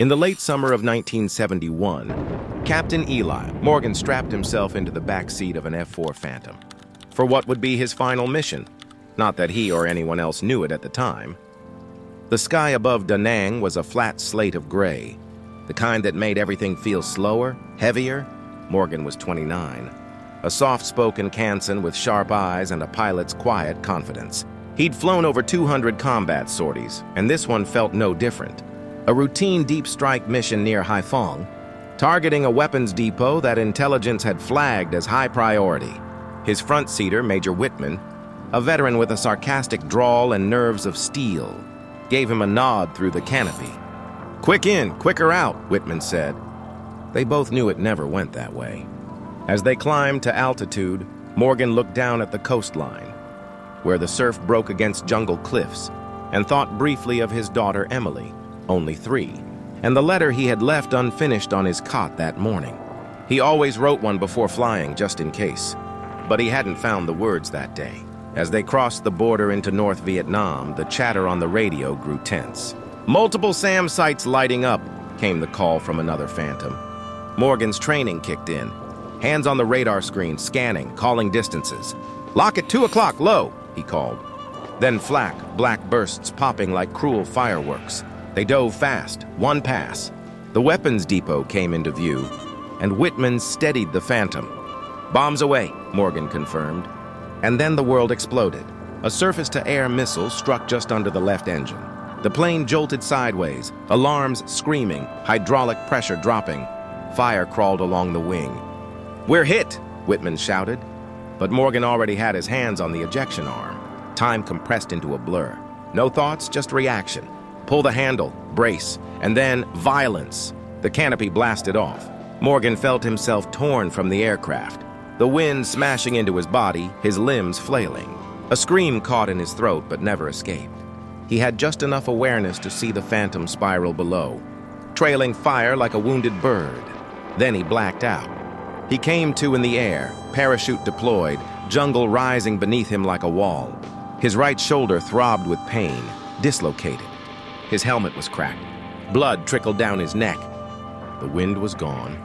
In the late summer of 1971, Captain Eli Morgan strapped himself into the back seat of an F-4 Phantom for what would be his final mission, not that he or anyone else knew it at the time. The sky above Da Nang was a flat slate of gray, the kind that made everything feel slower, heavier. Morgan was 29, a soft-spoken Kansan with sharp eyes and a pilot's quiet confidence. He'd flown over 200 combat sorties, and this one felt no different. A routine deep strike mission near Haiphong, targeting a weapons depot that intelligence had flagged as high priority. His front-seater, Major Whitman, a veteran with a sarcastic drawl and nerves of steel, gave him a nod through the canopy. "Quick in, quicker out," Whitman said. They both knew it never went that way. As they climbed to altitude, Morgan looked down at the coastline, where the surf broke against jungle cliffs, and thought briefly of his daughter Emily, only 3, and the letter he had left unfinished on his cot that morning. He always wrote one before flying, just in case, but he hadn't found the words that day. As they crossed the border into North Vietnam, the chatter on the radio grew tense. "Multiple SAM sites lighting up," came the call from another Phantom. Morgan's training kicked in. Hands on the radar screen, scanning, calling distances. "Lock at 2 o'clock, low," he called. Then flak, black bursts popping like cruel fireworks. They dove fast, one pass. The weapons depot came into view, and Whitman steadied the Phantom. "Bombs away," Morgan confirmed. And then the world exploded. A surface-to-air missile struck just under the left engine. The plane jolted sideways, alarms screaming, hydraulic pressure dropping. Fire crawled along the wing. "We're hit," Whitman shouted. But Morgan already had his hands on the ejection arm. Time compressed into a blur. No thoughts, just reaction. Pull the handle, brace, and then violence. The canopy blasted off. Morgan felt himself torn from the aircraft, the wind smashing into his body, his limbs flailing. A scream caught in his throat but never escaped. He had just enough awareness to see the Phantom spiral below, trailing fire like a wounded bird. Then he blacked out. He came to in the air, parachute deployed, jungle rising beneath him like a wall. His right shoulder throbbed with pain, dislocated. His helmet was cracked. Blood trickled down his neck. The wind was gone,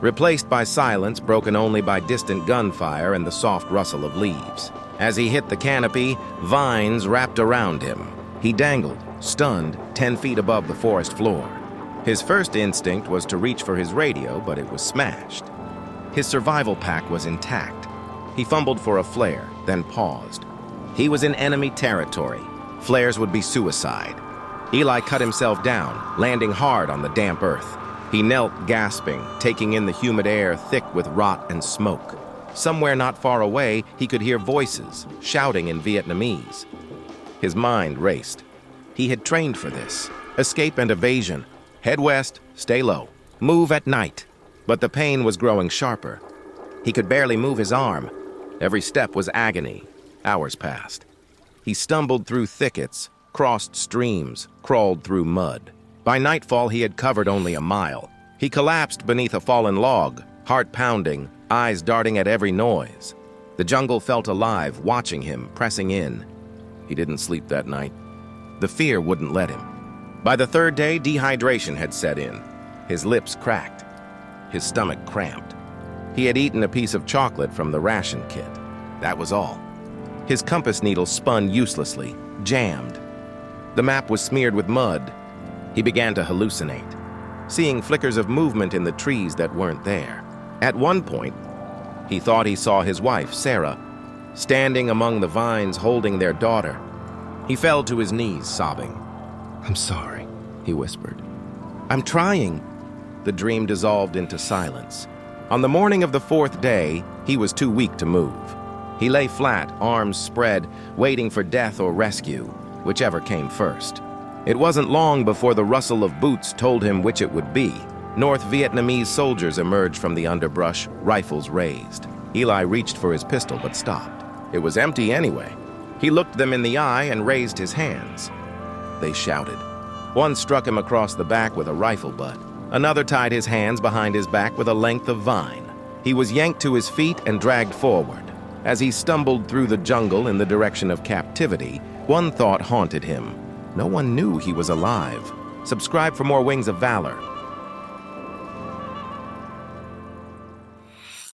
replaced by silence broken only by distant gunfire and the soft rustle of leaves. As he hit the canopy, vines wrapped around him. He dangled, stunned, 10 feet above the forest floor. His first instinct was to reach for his radio, but it was smashed. His survival pack was intact. He fumbled for a flare, then paused. He was in enemy territory. Flares would be suicide. Eli cut himself down, landing hard on the damp earth. He knelt, gasping, taking in the humid air thick with rot and smoke. Somewhere not far away, he could hear voices, shouting in Vietnamese. His mind raced. He had trained for this. Escape and evasion. Head west, stay low. Move at night. But the pain was growing sharper. He could barely move his arm. Every step was agony. Hours passed. He stumbled through thickets, crossed streams, crawled through mud. By nightfall, he had covered only a mile. He collapsed beneath a fallen log, heart pounding, eyes darting at every noise. The jungle felt alive, watching him, pressing in. He didn't sleep that night. The fear wouldn't let him. By the 3rd day, dehydration had set in. His lips cracked. His stomach cramped. He had eaten a piece of chocolate from the ration kit. That was all. His compass needle spun uselessly, jammed. The map was smeared with mud. He began to hallucinate, seeing flickers of movement in the trees that weren't there. At one point, he thought he saw his wife, Sarah, standing among the vines holding their daughter. He fell to his knees, sobbing. "I'm sorry," he whispered. "I'm trying." The dream dissolved into silence. On the morning of the 4th day, he was too weak to move. He lay flat, arms spread, waiting for death or rescue, whichever came first. It wasn't long before the rustle of boots told him which it would be. North Vietnamese soldiers emerged from the underbrush, rifles raised. Eli reached for his pistol but stopped. It was empty anyway. He looked them in the eye and raised his hands. They shouted. One struck him across the back with a rifle butt. Another tied his hands behind his back with a length of vine. He was yanked to his feet and dragged forward. As he stumbled through the jungle in the direction of captivity, one thought haunted him. No one knew he was alive. Subscribe for more Wings of Valor.